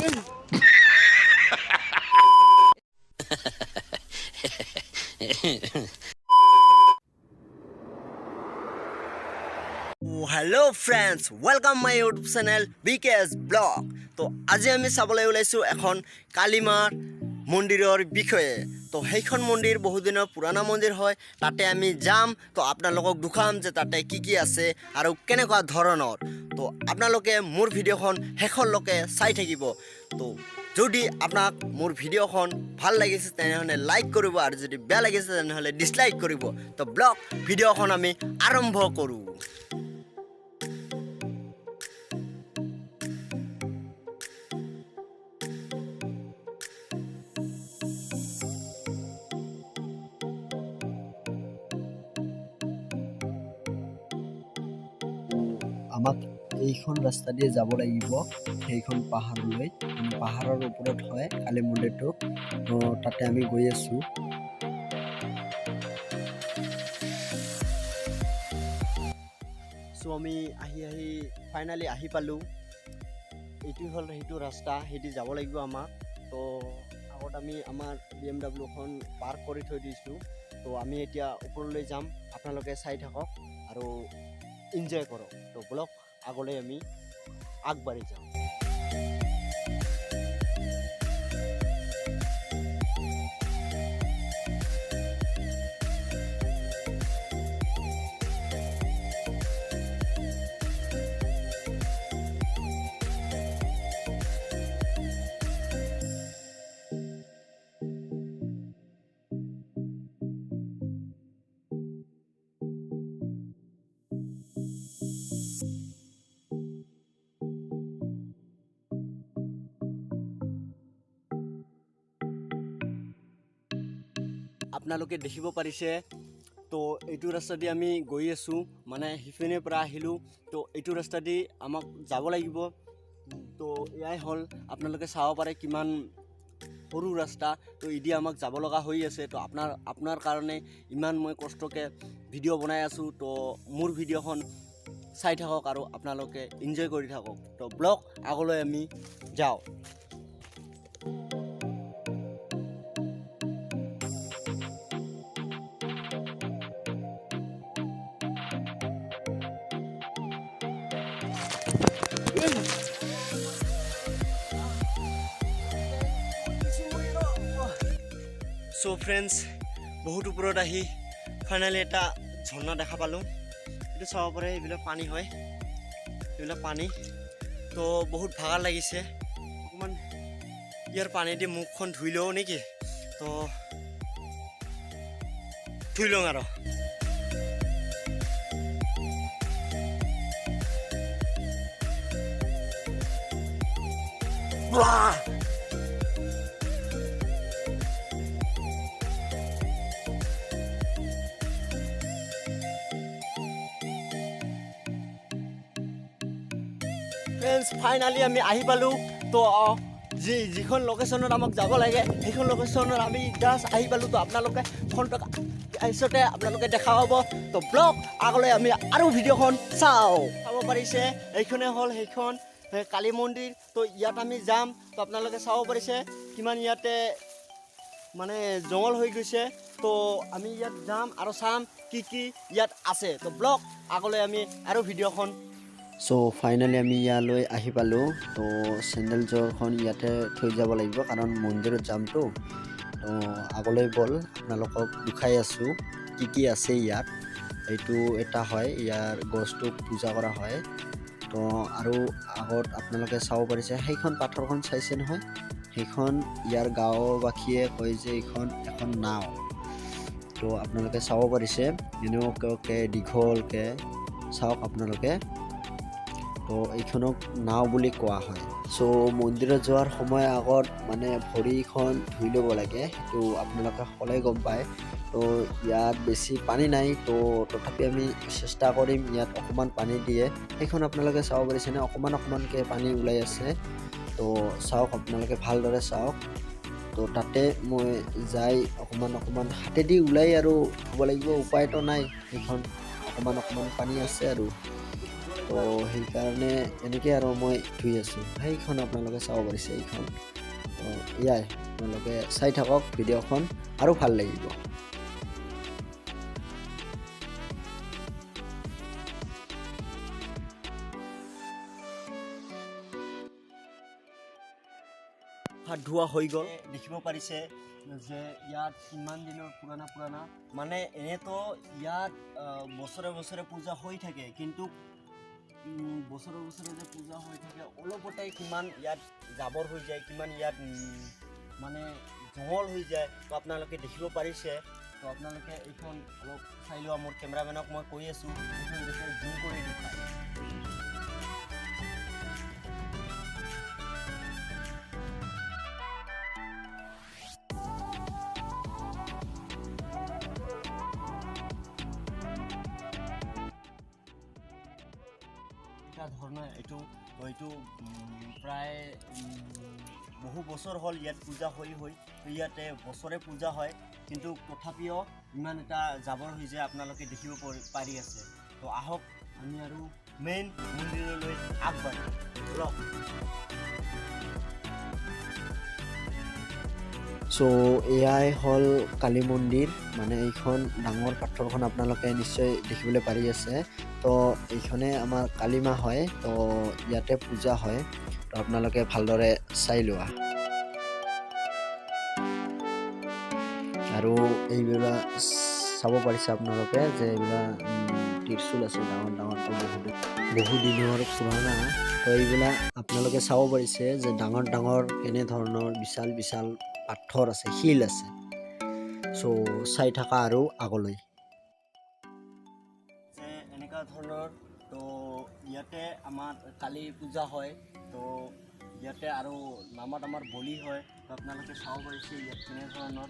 Hello friends welcome my YouTube channel BKS blog. तो আজি আমি চাবলৈ ওলাইছো এখন কালীমাৰ মন্দিৰৰ বিষয়ে। তো সেইখন মন্দিৰ বহু দিনৰ পুৰণা মন্দিৰ হয়, তাতে আমি যাম। তো আপোনালোকক দেখাম যে তাতে কি আছে আৰু কেনেকুৱা ধৰণৰ। তো আপোনালোকে মোৰ ভিডিঅ'খন শেষলৈকে চাই থাকিব। তো যদি আপোনাক মোৰ ভিডিঅ'খন ভাল লাগিছে তেনেহ'লে লাইক কৰিব আৰু যদি বেয়া লাগিছে তেনেহ'লে ডিসলাইক কৰিব। তো ব্লগ ভিডিঅ'খন আমি আৰম্ভ কৰোঁ। আমাক এইখন ৰাস্তা দিয়ে যাব লাগিব সেইখন পাহাৰলৈ। পাহাৰৰ ওপৰত হয় কালী মন্দিৰটো। তো তাতে আমি গৈ আছোঁ। সো আমি আহি ফাইনালি আহি পালোঁ। এইটো হ'ল সেইটো ৰাস্তা, সেইটো যাব লাগিব আমাক। তো আগত আমি আমাৰ BMW-খন পাৰ্ক কৰি থৈ দিছোঁ। তো আমি এতিয়া ওপৰলৈ যাম, আপোনালোকে চাই থাকক আৰু এনজয় কৰক। তো বলক আগলৈ আমি আগবাঢ়ি যাওঁ। আপোনালোকে দেখিব পাৰিছে, তো এইটো ৰাস্তা দি আমি গৈ আছোঁ, মানে সিপিনৰ পৰা আহিলোঁ। তো এইটো ৰাস্তা দি আমাক যাব লাগিব। তো এয়াই হ'ল, আপোনালোকে চাব পাৰে কিমান সৰু ৰাস্তা। তো ইদি আমাক যাব লগা হৈ আছে। তো আপোনাৰ কাৰণে ইমান মই কষ্টকৈ ভিডিঅ' বনাই আছোঁ। তো মোৰ ভিডিঅ'খন চাই থাকক আৰু আপোনালোকে এনজয় কৰি থাকক। তো ব্লগ আগলৈ আমি যাওঁ। সো ফ্ৰেণ্ডছ, বহুত ওপৰত আহি ফাইনেলি এটা ঝৰ্ণা দেখা পালোঁ। এইটো চাব পাৰে, এইবিলাক পানী হয়, এইবিলাক পানী। তো বহুত ভাগৰ লাগিছে, অকণমান ইয়াৰ পানী দি মুখখন ধুই লওঁ নেকি। তো ধুই লওঁ আৰু। ফ্ৰেণ্ডছ, ফাইনালি আমি আহি পালোঁ। তো যিখন লোকেশ্যনত আমাক যাব লাগে সেইখন লোকেশ্যনত আমি জাষ্ট আহি পালোঁ। তো আপোনালোকে ফোনটো পিছতে আপোনালোকে দেখা পাব। তো ব্লগ আগলৈ আমি আৰু ভিডিঅ'খন চাব পাৰিছে। এইখনে হ'ল সেইখন কালী মন্দিৰ। তো ইয়াত আমি যাম। তো আপোনালোকে চাব পাৰিছে কিমান ইয়াতে মানে জংঘল হৈ গৈছে। তো আমি ইয়াত যাম আৰু চাম কি ইয়াত আছে। তো ব্লগ আগলৈ আমি আৰু ভিডিঅ'খন। চ' ফাইনেলি আমি ইয়ালৈ আহি পালোঁ। তো চেণ্ডেলযোৰখন ইয়াতে থৈ যাব লাগিব কাৰণ মন্দিৰত যামতো। তো আগলৈ ব'ল, আপোনালোকক দেখাই আছোঁ কি আছে ইয়াত। এইটো এটা হয়, ইয়াৰ গছটোক পূজা কৰা হয়। তো আৰু আগত আপোনালোকে চাব পাৰিছে সেইখন পাথৰখন চাইছে নহয়, সেইখন ইয়াৰ গাঁওবাসীয়ে কয় যে এইখন এখন নাও। তো আপোনালোকে চাব পাৰিছে এনেকুৱাকৈ দীঘলকৈ চাওক আপোনালোকে। তো এইখনক নাও বুলি কোৱা হয়। চ' মন্দিৰত যোৱাৰ সময় আগত মানে ভৰিখন ধুই ল'ব লাগে, সেইটো আপোনালোকে সদায় গম পায়। তো ইয়াত বেছি পানী নাই, তো তথাপি আমি চেষ্টা কৰিম ইয়াত অকণমান পানী দিয়ে। সেইখন আপোনালোকে চাব পাৰিছেনে, অকণমানকৈ পানী ওলাই আছে। তো চাওক আপোনালোকে ভালদৰে চাওক। তো তাতে মই যাই অকণমান হাতেদি ওলাই আৰু ধুব লাগিব, উপায়তো নাই। সেইখন অকণমান পানী আছে আৰু। তো সেইকাৰণে এনেকৈ আৰু মই ধুই আছোঁ সেইখন আপোনালোকে চাব পাৰিছে এইখন তো এয়াই আপোনালোকে চাই থাকক ভিডিঅ'খন আৰু ভাল লাগিব হাত ধোৱা হৈ গ'ল দেখিব পাৰিছে যে ইয়াত কিমান দিনৰ পুৰণা মানে এনেতো ইয়াত বছৰে বছৰে পূজা হৈ থাকে কিন্তু বছৰে বছৰে যে পূজা হৈ থাকে অলপতে কিমান ইয়াত জাবৰ হৈ যায় কিমান ইয়াত মানে জংঘল হৈ যায় তো আপোনালোকে দেখিব পাৰিছে তো আপোনালোকে এইখন অলপ চাই লোৱা মোৰ কেমেৰামেনক মই কৈ আছোঁ এইখন দেখি জুম কৰি দেখায় ধৰণৰ এইটো প্ৰায় বহু বছৰ হ'ল ইয়াত পূজা হৈ ইয়াতে বছৰে পূজা হয় কিন্তু তথাপিও ইমান এটা জাবৰ হৈ যায় আপোনালোকে দেখিব পাৰি আছে তো আহক আমি আৰু মেইন মন্দিৰলৈ আগবাঢ়ো বলক চ' এয়াই হ'ল কালী মন্দিৰ মানে এইখন ডাঙৰ পাথৰখন আপোনালোকে নিশ্চয় দেখিবলৈ পাৰি আছে তো এইখনে আমাৰ কালী মা হয় তো ইয়াতে পূজা হয় তো আপোনালোকে ভালদৰে চাই লোৱা আৰু এইবিলাক চাব পাৰিছে আপোনালোকে যে এইবিলাক ত্ৰিশূল আছে ডাঙৰটো বহু দিনৰ পুৰণা তো এইবিলাক আপোনালোকে চাব পাৰিছে যে ডাঙৰ কেনেধৰণৰ বিশাল পাথৰ আছে শিল আছে চ' চাই থকা আৰু আগলৈ যে এনেকুৱা ধৰণৰ তো ইয়াতে আমাৰ কালী পূজা হয় তো ইয়াতে আৰু নামত আমাৰ বলি হয় তো আপোনালোকে চাব পাৰিছে ইয়াত কেনেধৰণৰ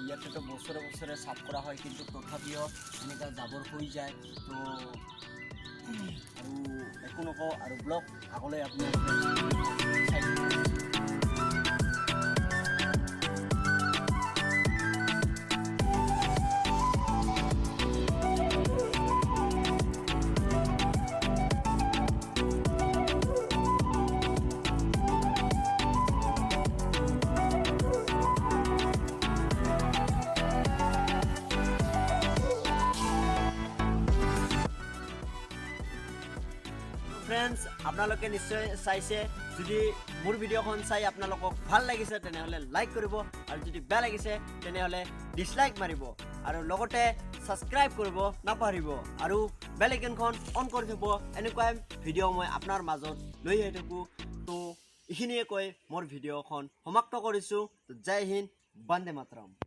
ইয়াতেতো বছৰে বছৰে চাফ কৰা হয় কিন্তু তথাপিও এনেকুৱা জাবৰ হৈ যায় তো আৰু একো নকওঁ আৰু ব্লগ আগলৈ আপোনালোকে চাই ফ্ৰেণ্ডছ আপোনালোকে নিশ্চয় চাইছে যদি মোৰ ভিডিঅ'খন চাই আপোনালোকক ভাল লাগিছে তেনেহ'লে লাইক কৰিব আৰু যদি বেয়া লাগিছে তেনেহ'লে ডিছলাইক মাৰিব আৰু লগতে ছাবস্ক্ৰাইব কৰিব নাপাহৰিব আৰু বেল আইকনখন অন কৰি থ'ব এনেকুৱাই ভিডিঅ' মই আপোনাৰ মাজত লৈ আহি থাকোঁ তো এইখিনিয়ে কৈ মোৰ ভিডিঅ'খন সমাপ্ত কৰিছোঁ জয় হিন্দ বন্দে মাতৰম